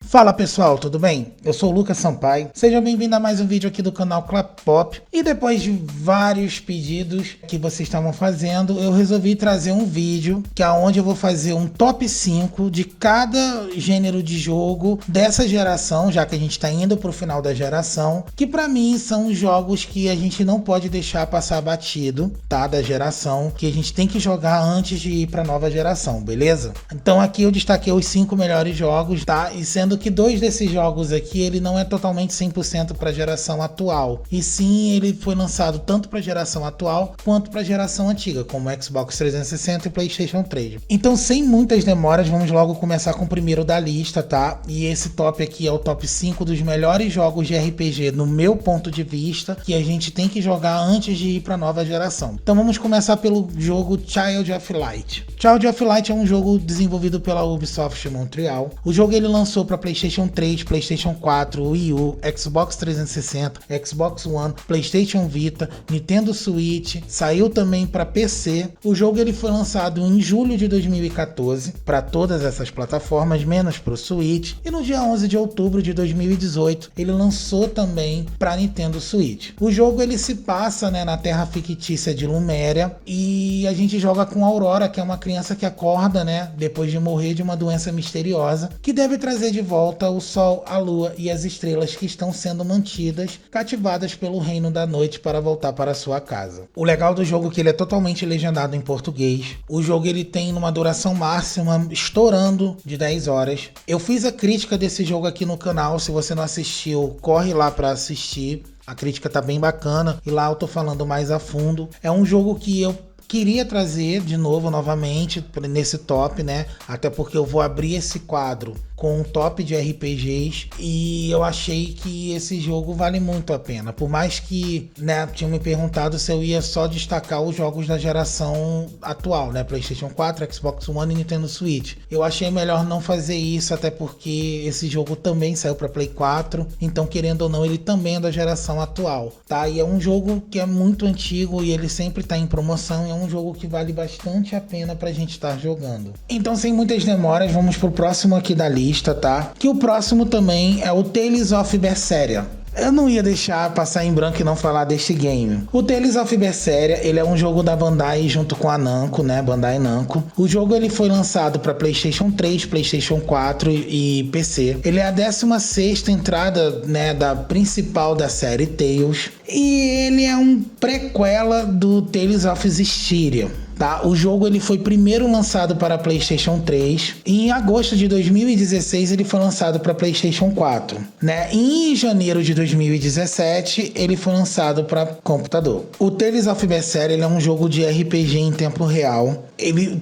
Fala pessoal, tudo bem? Eu sou o Lucas Sampaio, seja bem-vindo a mais um vídeo aqui do canal Clap Pop. E depois de vários pedidos que vocês estavam fazendo, eu resolvi trazer um vídeo que é onde eu vou fazer um top 5 de cada gênero de jogo dessa geração, já que a gente está indo para o final da geração, que para mim são os jogos que a gente não pode deixar passar batido, tá? Da geração, que a gente tem que jogar antes de ir para a nova geração, beleza? Então aqui eu destaquei os 5 melhores jogos, tá? E sendo que 2 desses jogos aqui, ele não é totalmente 100% para a geração atual, e sim ele foi lançado tanto para a geração atual quanto para a geração antiga, como Xbox 360 e PlayStation 3. Então, sem muitas demoras, vamos logo começar com o primeiro da lista, tá? E esse top aqui é o top 5 dos melhores jogos de RPG, no meu ponto de vista, que a gente tem que jogar antes de ir para a nova geração. Então vamos começar pelo jogo Child of Light. Child of Light é um jogo desenvolvido pela Ubisoft Montreal. O jogo ele lançou para PlayStation 3, PlayStation 4, Wii U, Xbox 360, Xbox One, PlayStation Vita, Nintendo Switch, saiu também para PC. O jogo ele foi lançado em julho de 2014 para todas essas plataformas, menos para o Switch, e no dia 11 de outubro de 2018 ele lançou também para Nintendo Switch. O jogo ele se passa, né, na terra fictícia de Luméria, e a gente joga com Aurora, que é uma criança que acorda, né, depois de morrer de uma doença misteriosa, que deve trazer de volta o Sol, a Lua e as estrelas que estão sendo mantidas, cativadas pelo Reino da Noite para voltar para sua casa. O legal do jogo é que ele é totalmente legendado em português. O jogo ele tem uma duração máxima estourando de 10 horas. Eu fiz a crítica desse jogo aqui no canal, se você não assistiu, corre lá para assistir. A crítica tá bem bacana e lá eu tô falando mais a fundo. É um jogo que eu queria trazer de novo, novamente, nesse top, né? Até porque eu vou abrir esse quadro com um top de RPGs e eu achei que esse jogo vale muito a pena. Por mais que, né, tinham me perguntado se eu ia só destacar os jogos da geração atual, né? PlayStation 4, Xbox One e Nintendo Switch. Eu achei melhor não fazer isso, até porque esse jogo também saiu para Play 4, então querendo ou não, ele também é da geração atual, tá? E é um jogo que é muito antigo e ele sempre tá em promoção, e é um jogo que vale bastante a pena pra gente estar jogando. Então, sem muitas demoras, vamos pro próximo aqui da lista, tá? Que o próximo também é o Tales of Berseria. Eu não ia deixar passar em branco e não falar deste game. O Tales of Berseria, ele é um jogo da Bandai junto com a Namco, né? Bandai Namco. O jogo ele foi lançado para PlayStation 3, PlayStation 4 e PC. Ele é a 16ª entrada, né, da principal da série Tales. E ele é um prequela do Tales of Zestiria. Tá? O jogo ele foi primeiro lançado para PlayStation 3 e em agosto de 2016 ele foi lançado para PlayStation 4, né? E em janeiro de 2017 ele foi lançado para computador. O Tales of Berseria ele é um jogo de RPG em tempo real.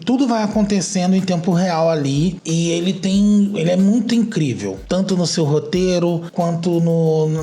Tudo vai acontecendo em tempo real ali e ele é muito incrível, tanto no seu roteiro, quanto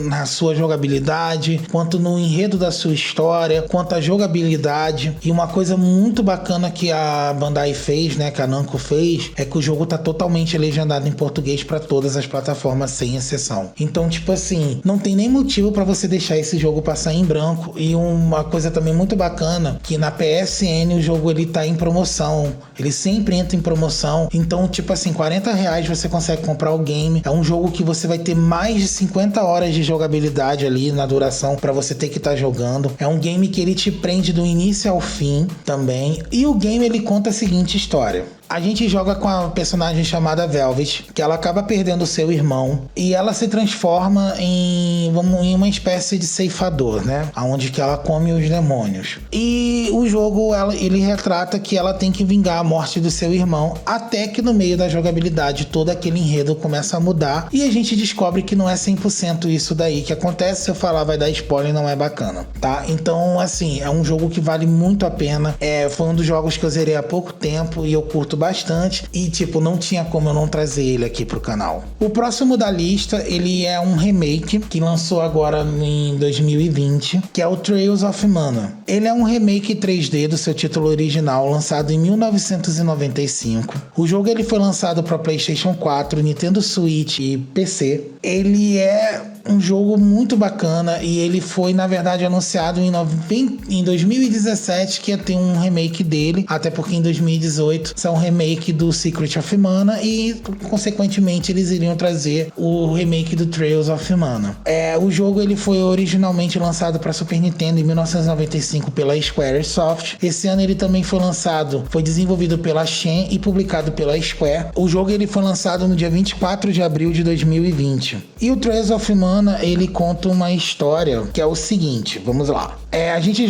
na sua jogabilidade, quanto no enredo da sua história, quanto a jogabilidade. E uma coisa muito bacana que a Bandai fez, né, que a Namco fez, é que o jogo tá totalmente legendado em português para todas as plataformas, sem exceção. Então, tipo assim, não tem nem motivo para você deixar esse jogo passar em branco. E uma coisa também muito bacana, que na PSN o jogo ele tá em promoção. Ele sempre entra em promoção. Então, tipo assim, R$40 você consegue comprar o game. É um jogo que você vai ter mais de 50 horas de jogabilidade ali na duração para você ter que estar jogando. É um game que ele te prende do início ao fim também. E o game ele conta a seguinte história. A gente joga com a personagem chamada Velvet, que ela acaba perdendo seu irmão e ela se transforma em uma espécie de ceifador, né? Onde que ela come os demônios. E o jogo ele retrata que ela tem que vingar a morte do seu irmão, até que no meio da jogabilidade todo aquele enredo começa a mudar e a gente descobre que não é 100% isso daí que acontece. Se eu falar vai dar spoiler, não é bacana, tá? Então, assim, é um jogo que vale muito a pena. Foi um dos jogos que eu zerei há pouco tempo e eu curto bastante e, tipo, não tinha como eu não trazer ele aqui pro canal. O próximo da lista, ele é um remake que lançou agora em 2020, que é o Trails of Mana. Ele é um remake 3D do seu título original, lançado em 1995. O jogo ele foi lançado para PlayStation 4, Nintendo Switch e PC. Ele é um jogo muito bacana e ele foi, na verdade, anunciado em 2017 que ia ter um remake dele, até porque em 2018 saiu um remake do Secret of Mana e, consequentemente, eles iriam trazer o remake do Trails of Mana. O jogo ele foi originalmente lançado para Super Nintendo em 1995 pela Squaresoft. Esse ano ele também foi desenvolvido pela Shen e publicado pela Square. O jogo ele foi lançado no dia 24 de abril de 2020. E o Trails of Mana, ele conta uma história que é o seguinte, vamos lá. A gente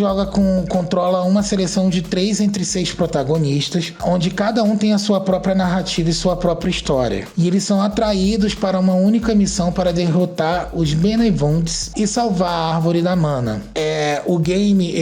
controla uma seleção de 3 entre 6 protagonistas, onde cada um tem a sua própria narrativa e sua própria história. E eles são atraídos para uma única missão para derrotar os Benevuntes e salvar a Árvore da Mana. O game,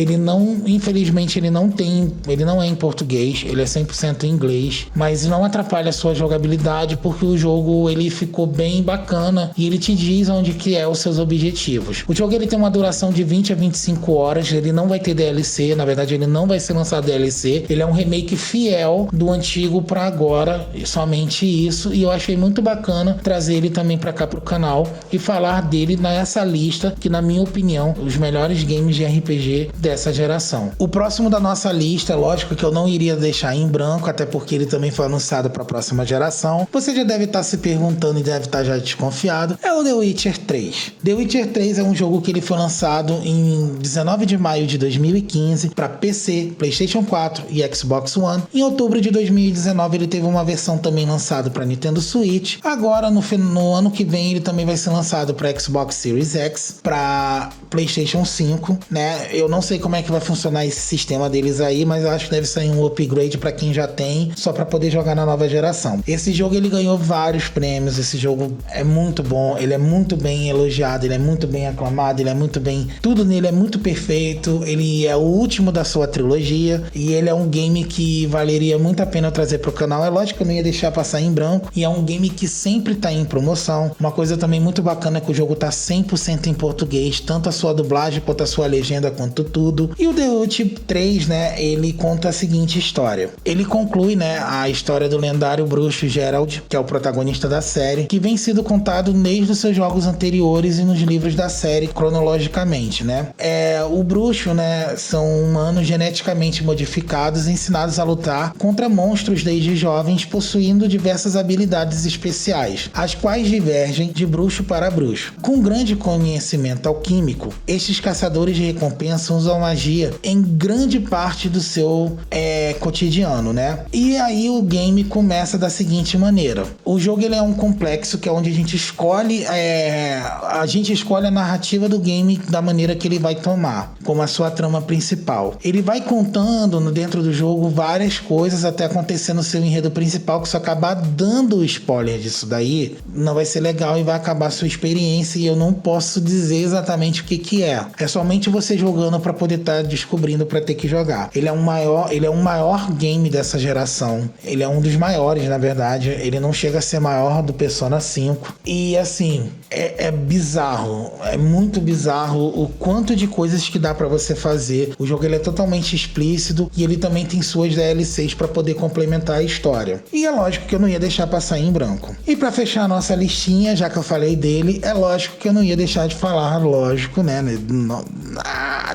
infelizmente, ele não é em português, ele é 100% em inglês, mas não atrapalha a sua jogabilidade, porque o jogo ele ficou bem bacana e ele te diz onde que é os seus objetivos. O jogo ele tem uma duração de 20 a 25 horas, ele não vai ter DLC, na verdade ele não vai ser lançado DLC, ele é um remake fiel do antigo para agora, somente isso, e eu achei muito bacana trazer ele também para cá pro canal e falar dele nessa lista, que na minha opinião, os melhores games de RPG dessa geração. O próximo da nossa lista, lógico que eu não iria deixar em branco, até porque ele também foi anunciado para a próxima geração. Você já deve estar se perguntando e deve estar já desconfiado, é o The Witcher 3. The Witcher 3 é um jogo que ele foi lançado em 19 de maio de 2015 para PC, PlayStation 4 e Xbox One. Em outubro de 2019 ele teve uma versão também lançada para Nintendo Switch. Agora no ano que vem ele também vai ser lançado para Xbox Series X, para PlayStation 5, né? Eu não sei como é que vai funcionar esse sistema deles aí, mas eu acho que deve sair um upgrade para quem já tem, só para poder jogar na nova geração. Esse jogo ele ganhou vários prêmios, esse jogo é muito bom, ele é muito bem elogiado, ele é muito bem aclamado, ele é muito bem... Tudo nele é muito perfeito, ele é o último da sua trilogia e ele é um game que valeria muito a pena eu trazer pro canal. É lógico que eu não ia deixar passar em branco, e é um game que sempre tá em promoção. Uma coisa também muito bacana é que o jogo tá 100% em português, tanto a sua dublagem quanto a sua legenda, quanto tudo. E o The Witcher 3, né, ele conta a seguinte história. Ele conclui, né, a história do lendário bruxo Geralt, que é o protagonista da série, que vem sido contado desde os seus jogos anteriores e nos livros da série cronologicamente, né. O bruxo, né, são humanos geneticamente modificados ensinados a lutar contra monstros desde jovens, possuindo diversas habilidades especiais, as quais divergem de bruxo para bruxo. Com grande conhecimento alquímico, estes caçadores de recompensa usam magia em grande parte do seu cotidiano, né? E aí o game começa da seguinte maneira. O jogo ele é um complexo que é onde a gente escolhe a narrativa do game da maneira que ele vai tomar, como a sua trama principal. Ele vai contando dentro do jogo várias coisas até acontecer no seu enredo principal, que se eu acabar dando o spoiler disso daí, não vai ser legal e vai acabar a sua experiência, e eu não posso dizer exatamente o que é. É somente você jogando para poder estar descobrindo, para ter que jogar. Ele é o maior game dessa geração. Ele é um dos maiores, na verdade. Ele não chega a ser maior do Persona 5. E assim, é bizarro. É muito bizarro o quanto de coisas que dá para você fazer. O jogo ele é totalmente explícito e ele também tem suas DLCs para poder complementar a história. E é lógico que eu não ia deixar passar em branco. E para fechar a nossa listinha, já que eu falei dele, é lógico que eu não ia deixar de falar, lógico, né,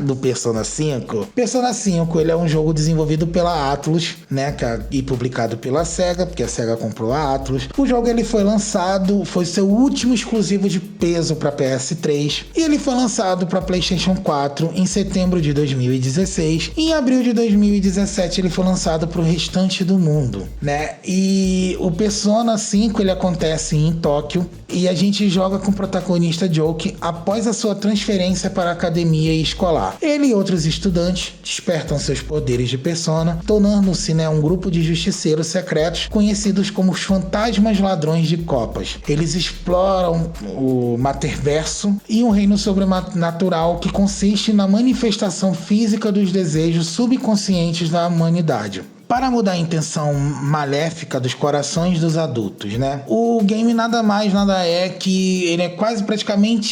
do Persona 5. Persona 5, ele é um jogo desenvolvido pela Atlus, né, e publicado pela Sega, porque a Sega comprou a Atlus. O jogo ele foi lançado, foi seu último exclusivo de peso para PS3, e ele foi lançado para PlayStation 4 em setembro de 2016. Em abril de 2017 ele foi lançado para o restante do mundo, né? E o Persona 5 ele acontece em Tóquio e a gente joga com o protagonista Joke após a sua transferência para a academia escolar. Ele e outros estudantes despertam seus poderes de Persona, tornando-se, né, um grupo de justiceiros secretos conhecidos como os Fantasmas Ladrões de Copas. Eles exploram o Materverso e um reino sobrenatural que consiste na manifestação física dos desejos subconscientes da humanidade, para mudar a intenção maléfica dos corações dos adultos, né? O game nada mais, nada é que ele é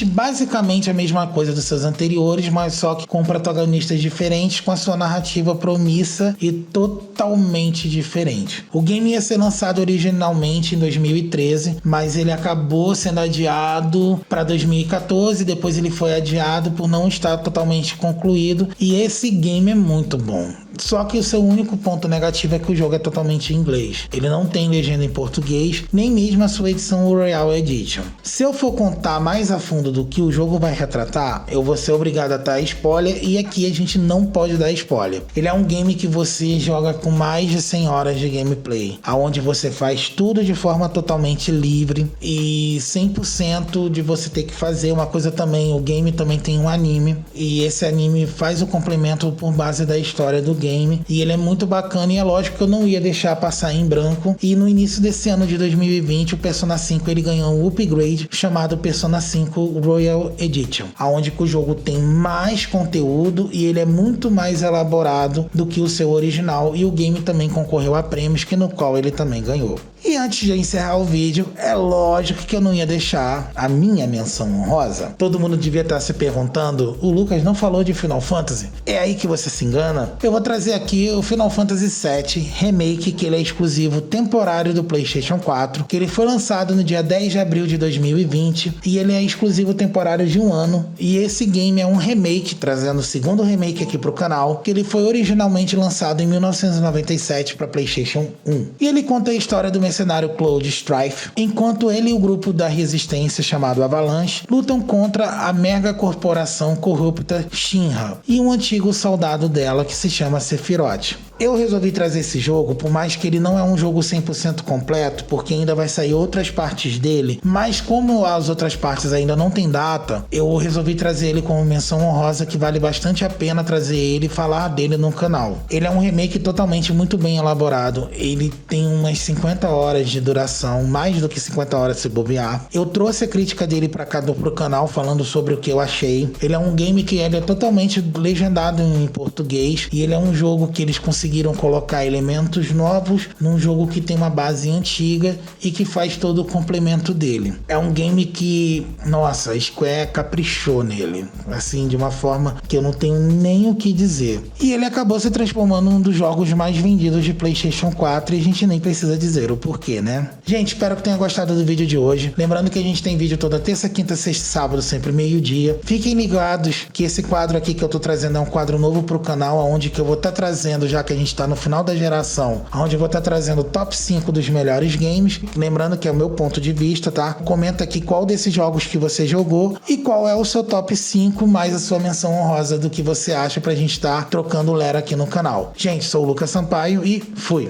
basicamente a mesma coisa dos seus anteriores, mas só que com protagonistas diferentes, com a sua narrativa promissa e totalmente diferente. O game ia ser lançado originalmente em 2013, mas ele acabou sendo adiado para 2014, depois ele foi adiado por não estar totalmente concluído, e esse game é muito bom. Só que o seu único ponto negativo negativa é que o jogo é totalmente em inglês. Ele não tem legenda em português, nem mesmo a sua edição Royal Edition. Se eu for contar mais a fundo do que o jogo vai retratar, eu vou ser obrigado a dar spoiler, e aqui a gente não pode dar spoiler. Ele é um game que você joga com mais de 100 horas de gameplay, aonde você faz tudo de forma totalmente livre e 100% de você ter que fazer uma coisa também. O game também tem um anime, e esse anime faz o complemento por base da história do game, e ele é muito bacana, e é lógico que eu não ia deixar passar em branco. E no início desse ano de 2020, o Persona 5 ele ganhou um upgrade chamado Persona 5 Royal Edition, aonde que o jogo tem mais conteúdo e ele é muito mais elaborado do que o seu original, e o game também concorreu a prêmios, que no qual ele também ganhou. E antes de encerrar o vídeo, é lógico que eu não ia deixar a minha menção honrosa. Todo mundo devia estar se perguntando, o Lucas não falou de Final Fantasy? É aí que você se engana? Eu vou trazer aqui o Final Fantasy VII Remake, que ele é exclusivo temporário do PlayStation 4, que ele foi lançado no dia 10 de abril de 2020, e ele é exclusivo temporário de um ano, e esse game é um remake, trazendo o segundo remake aqui pro canal, que ele foi originalmente lançado em 1997 para PlayStation 1. E ele conta a história do mercenário Cloud Strife, enquanto ele e o grupo da resistência chamado Avalanche lutam contra a mega corporação corrupta Shinra e um antigo soldado dela que se chama Sephiroth. Eu resolvi trazer esse jogo, por mais que ele não é um jogo 100% completo, porque ainda vai sair outras partes dele, mas como as outras partes ainda não tem data, eu resolvi trazer ele como menção honrosa, que vale bastante a pena trazer ele e falar dele no canal. Ele é um remake totalmente muito bem elaborado, ele tem umas 50 horas de duração, mais do que 50 horas se bobear. Eu trouxe a crítica dele para cá pro canal, falando sobre o que eu achei. Ele é um game que ele é totalmente legendado em português, e ele é um jogo que eles conseguiram colocar elementos novos num jogo que tem uma base antiga e que faz todo o complemento dele. É um game que, nossa, a Square caprichou nele, assim, de uma forma que eu não tenho nem o que dizer. E ele acabou se transformando num dos jogos mais vendidos de PlayStation 4, e a gente nem precisa dizer o porquê, né? Gente, espero que tenha gostado do vídeo de hoje. Lembrando que a gente tem vídeo toda terça, quinta, sexta e sábado, sempre meio-dia. Fiquem ligados que esse quadro aqui que eu tô trazendo é um quadro novo pro canal, onde que eu vou estar trazendo, já que a gente tá no final da geração, onde eu vou estar trazendo o top 5 dos melhores games. Lembrando que é o meu ponto de vista, tá? Comenta aqui qual desses jogos que você jogou e qual é o seu top 5 mais a sua menção honrosa do que você acha, pra gente estar trocando lera aqui no canal. Gente, sou o Lucas Sampaio e fui!